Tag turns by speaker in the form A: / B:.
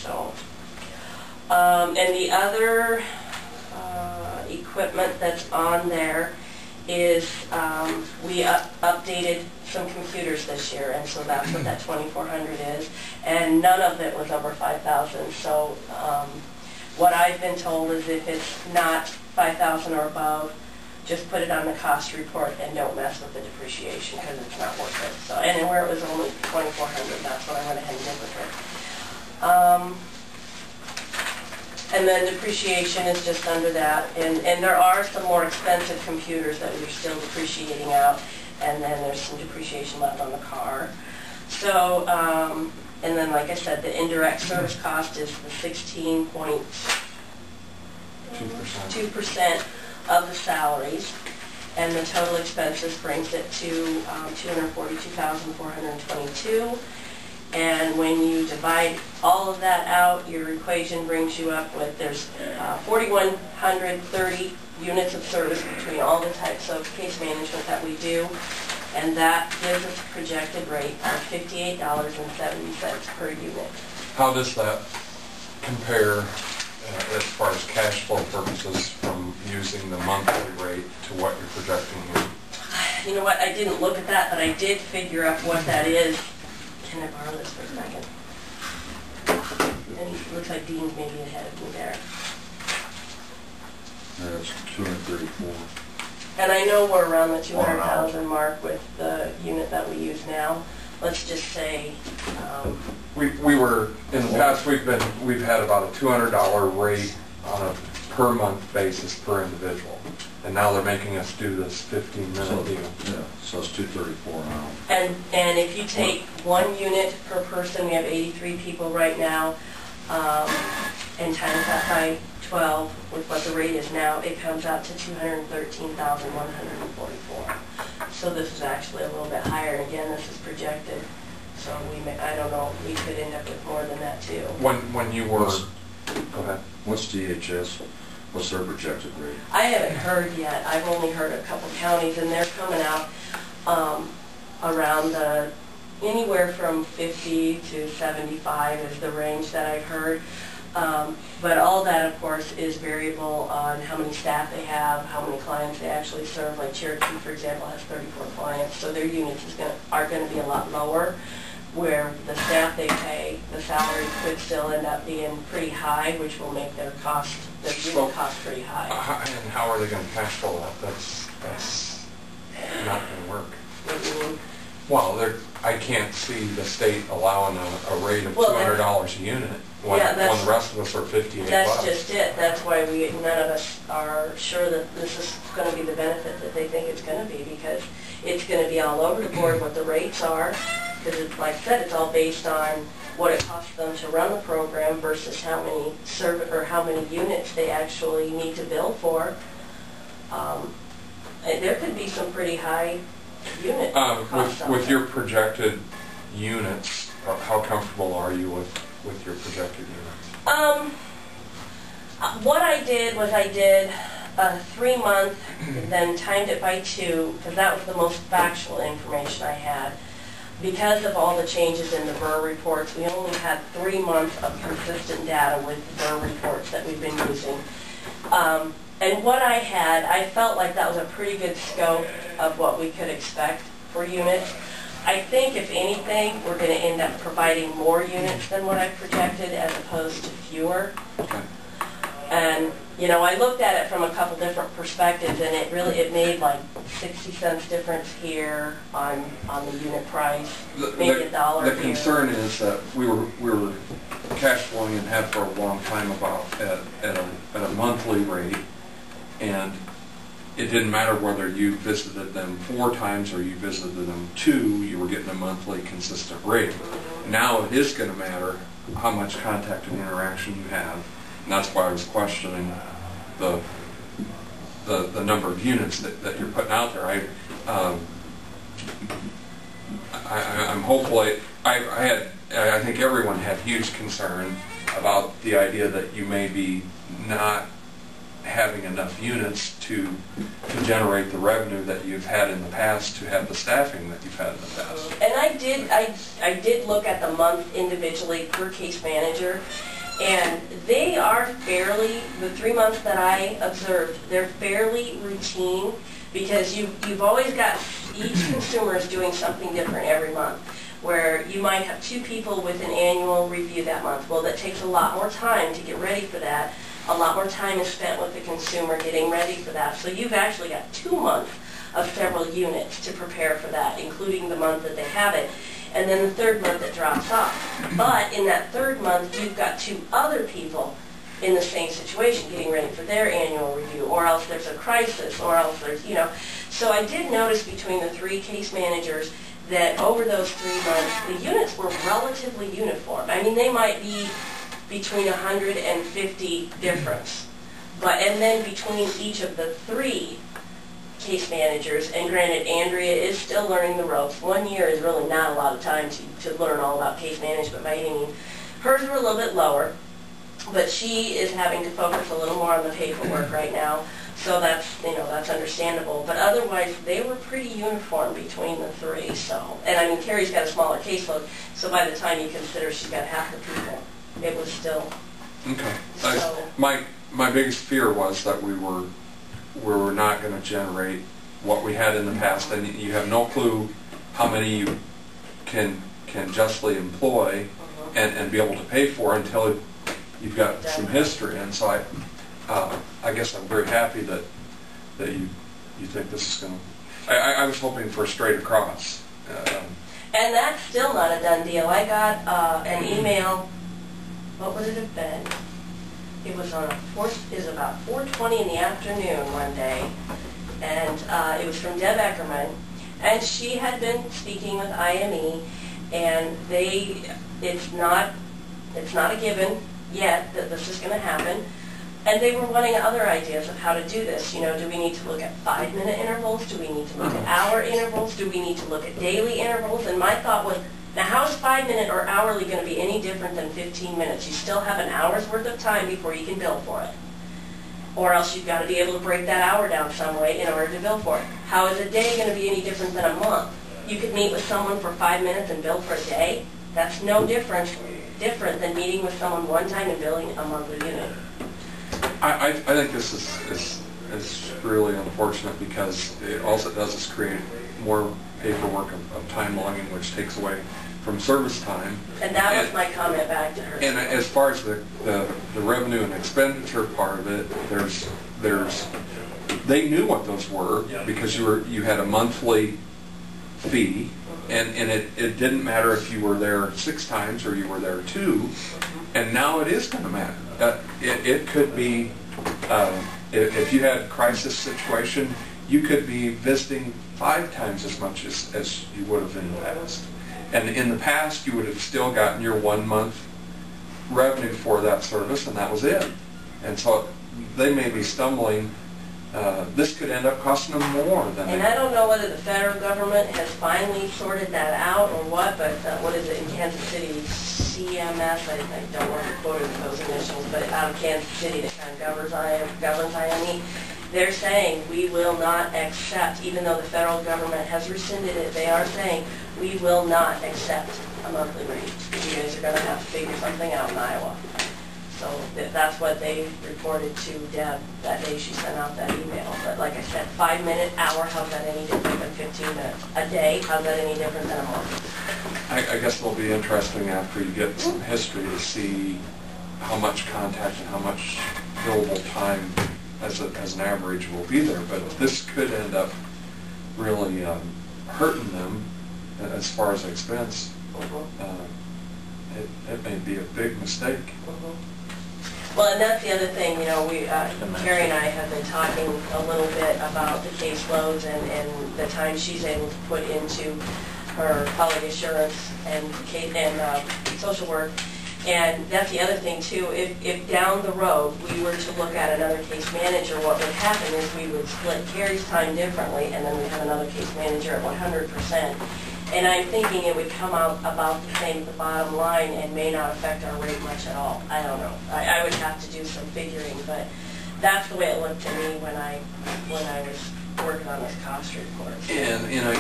A: So, and the other equipment that's on there is we updated some computers this year, and so that's what that $2,400 is, and none of it was over $5,000. So what I've been told is if it's not $5,000 or above, just put it on the cost report and don't mess with the depreciation because it's not worth it. So, and where it was only $2,400, that's what I went ahead and did with it. And then depreciation is just under that, and there are some more expensive computers that we're still depreciating out, and then there's some depreciation left on the car. So, and then like I said, the indirect service cost is the 16.2% of the salaries, and the total expenses brings it to $242,422. And when you divide all of that out, your equation brings you up with there's 4,130 units of service between all the types of case management that we do, and that gives us a projected rate of $58.70 per unit.
B: How does that compare as far as cash flow purposes from using the monthly rate to what you're projecting here?
A: You know what, I didn't look at that, but I did figure out what that is. Can I borrow this for a second? And it looks like Dean's maybe ahead of me there.
C: That's 234.
A: And I know we're around the 200,000 mark with the unit that we use now. Let's just say
B: we were in the past we've had about a $200 rate on a per month basis per individual, and now they're making us do this 15-minute deal.
C: Yeah, so it's 234 now.
A: And if you take one unit per person, we have 83 people right now, and times that by 12 with what the rate is now, it comes out to 213,144. So this is actually a little bit higher. Again, this is projected, so I don't know, we could end up with more than that too.
B: When you were, go ahead.
C: What's DHS? What's their projected rate?
A: I haven't heard yet. I've only heard a couple counties, and they're coming out around anywhere from 50 to 75 is the range that I've heard. But all that, of course, is variable on how many staff they have, how many clients they actually serve. Like Cherokee, for example, has 34 clients, so their units are going to be a lot lower, where the staff they pay, the salary could still end up being pretty high, which will make their unit cost pretty high.
B: And how are they going to cash flow that? That's not going to work.
A: What do you mean?
B: Well, I can't see the state allowing a rate of $200 a unit when the rest of us are 58
A: That's
B: bucks.
A: just it. That's why none of us are sure that this is going to be the benefit that they think it's going to be, because it's going to be all over the board what the rates are. Because, like I said, it's all based on what it costs them to run the program versus how many units they actually need to bill for. And there could be some pretty high unit costs.
B: With your projected units, how comfortable are you with your projected units?
A: What I did was I did a 3-month, then timed it by 2, because that was the most factual information I had. Because of all the changes in the BRRRR reports, we only had 3 months of consistent data with the BRRRR reports that we've been using. And what I had, I felt like that was a pretty good scope of what we could expect for units. I think, if anything, we're going to end up providing more units than what I projected as opposed to fewer. And, you know, I looked at it from a couple different perspectives, and it made like 60 cents difference here on the unit price, maybe $1
B: The concern is that we were cash flowing and have for a long time about at a monthly rate, and it didn't matter whether you visited them 4 times or you visited them 2, you were getting a monthly consistent rate. Now it is going to matter how much contact and interaction you have, and that's why I was questioning the number of units that you're putting out there. I'm hopeful. I think everyone had huge concern about the idea that you may be not having enough units to generate the revenue that you've had in the past, to have the staffing that you've had in the past.
A: And I did look at the month individually per case manager, and they are fairly, the 3 months that I observed, they're fairly routine, because you've always got, each consumer is doing something different every month, where you might have 2 people with an annual review that month. Well, that takes a lot more time to get ready for that. A lot more time is spent with the consumer getting ready for that. So you've actually got 2 months of several units to prepare for that, including the month that they have it. And then the 3rd month it drops off. But in that 3rd month, you've got 2 other people in the same situation getting ready for their annual review, or else there's a crisis, or else there's, you know. So I did notice between the 3 case managers that over those 3 months, the units were relatively uniform. I mean, they might be between 150 difference. And then between each of the 3 case managers, and granted, Andrea is still learning the ropes. 1 year is really not a lot of time to learn all about case management by any means. Hers were a little bit lower, but she is having to focus a little more on the paperwork right now. So that's, you know, that's understandable. But otherwise, they were pretty uniform between the 3. So, and I mean, Carrie's got a smaller caseload, so by the time you consider she's got half the people, it was still.
B: Okay.
A: So,
B: My biggest fear was that we were not going to generate what we had in the past, and you have no clue how many you can justly employ and be able to pay for until you've got some history. And so I guess I'm very happy that you think this is going to. I was hoping for a straight across.
A: And that's still not a done deal. I got an email. What would it have been? It was on about 4:20 in the afternoon one day, and it was from Deb Eckerman, and she had been speaking with IME, and it's not a given yet that this is going to happen, and they were wanting other ideas of how to do this. You know, do we need to look at 5-minute intervals? Do we need to look at hour intervals? Do we need to look at daily intervals? And my thought was, now how is 5-minute or hourly going to be any different than 15 minutes? You still have an hour's worth of time before you can bill for it. Or else you've got to be able to break that hour down some way in order to bill for it. How is a day going to be any different than a month? You could meet with someone for 5 minutes and bill for a day. That's no different than meeting with someone one time and billing a monthly unit.
B: I think this is really unfortunate, because all it does is create more paperwork of time logging, which takes away from service time.
A: And that was my comment back to her.
B: And as far as the revenue and expenditure part of it, they knew what those were, because you had a monthly fee, and it didn't matter if you were there 6 times or you were there 2, and now it is going to matter. It could be, if you had a crisis situation, you could be visiting 5 times as much as you would have in the past. And in the past, you would have still gotten your 1 month revenue for that service, and that was it. And so they may be stumbling. This could end up costing them more than.
A: And I don't know whether the federal government has finally sorted that out or what, but what is it in Kansas City? CMS, I don't want to quote those initials, but out of Kansas City that kind of governs IME. They're saying we will not accept, even though the federal government has rescinded it, they are saying we will not accept a monthly rate. You guys are going to have to figure something out in Iowa. So that's what they reported to Deb that day she sent out that email. But like I said, 5-minute, hour, how's that any different than 15 minutes? A day, how's that any different than a month?
B: I guess it'll be interesting after you get some history to see how much contact and how much billable time as an average will be there. But this could end up really hurting them as far as expense. It may be a big mistake.
A: Well, and that's the other thing, you know, Carrie and I have been talking a little bit about the caseloads and the time she's able to put into her quality assurance and social work. And that's the other thing, too. If down the road we were to look at another case manager, what would happen is we would split Carrie's time differently, and then we'd have another case manager at 100%. And I'm thinking it would come out about the same at the bottom line and may not affect our rate much at all. I don't know. I would have to do some figuring, but that's the way it looked to me when I was working on this cost report.
B: And I